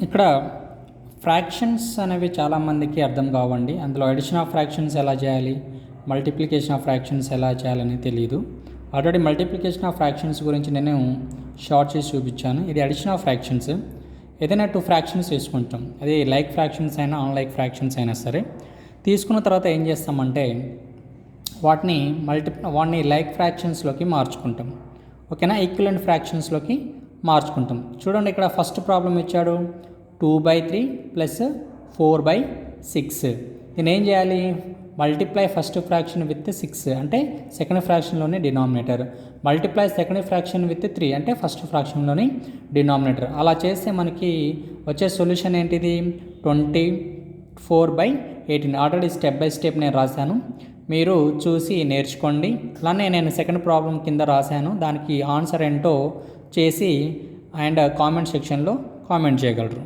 ఇక్కడ ఫ్రాక్షన్స్ అనేవి చాలామందికి అర్థం కావండి. అందులో అడిషన్ ఆఫ్ ఫ్రాక్షన్స్ ఎలా చేయాలి, మల్టిప్లికేషన్ ఆఫ్ ఫ్రాక్షన్స్ ఎలా చేయాలని తెలియదు. ఆల్రెడీ మల్టిప్లికేషన్ ఆఫ్ ఫ్రాక్షన్స్ గురించి నేను షార్ట్ చేసి చూపించాను. ఇది అడిషన్ ఆఫ్ ఫ్రాక్షన్స్. ఏదైనా 2 ఫ్రాక్షన్స్ తీసుకుంటాం, అది లైక్ ఫ్రాక్షన్స్ అయినా అన్లైక్ ఫ్రాక్షన్స్ అయినా సరే. తీసుకున్న తర్వాత ఏం చేస్తామంటే వాటిని లైక్ ఫ్రాక్షన్స్లోకి మార్చుకుంటాం. ఓకేనా, ఈక్వలెంట్ ఫ్రాక్షన్స్లోకి మార్చుకుంటాం. చూడండి, ఇక్కడ ఫస్ట్ ప్రాబ్లం ఇచ్చాడు 2/3 + 4/6. దీన్ని ఏం చేయాలి, మల్టిప్లై ఫస్ట్ ఫ్రాక్షన్ విత్ 6 అంటే సెకండ్ ఫ్రాక్షన్లోని denominator, multiply second fraction with 3 అంటే ఫస్ట్ ఫ్రాక్షన్లోని డినామినేటర్. అలా చేస్తే మనకి వచ్చే సొల్యూషన్ ఏంటిది, 24/18. ఆల్రెడీ స్టెప్ బై స్టెప్ నేను రాశాను, మీరు చూసి నేర్చుకోండి. అలానే నేను సెకండ్ ప్రాబ్లం కింద రాశాను, దానికి ఆన్సర్ ఏంటో చేసి అండ్ కామెంట్ సెక్షన్లో కామెంట్ చేయగలరు.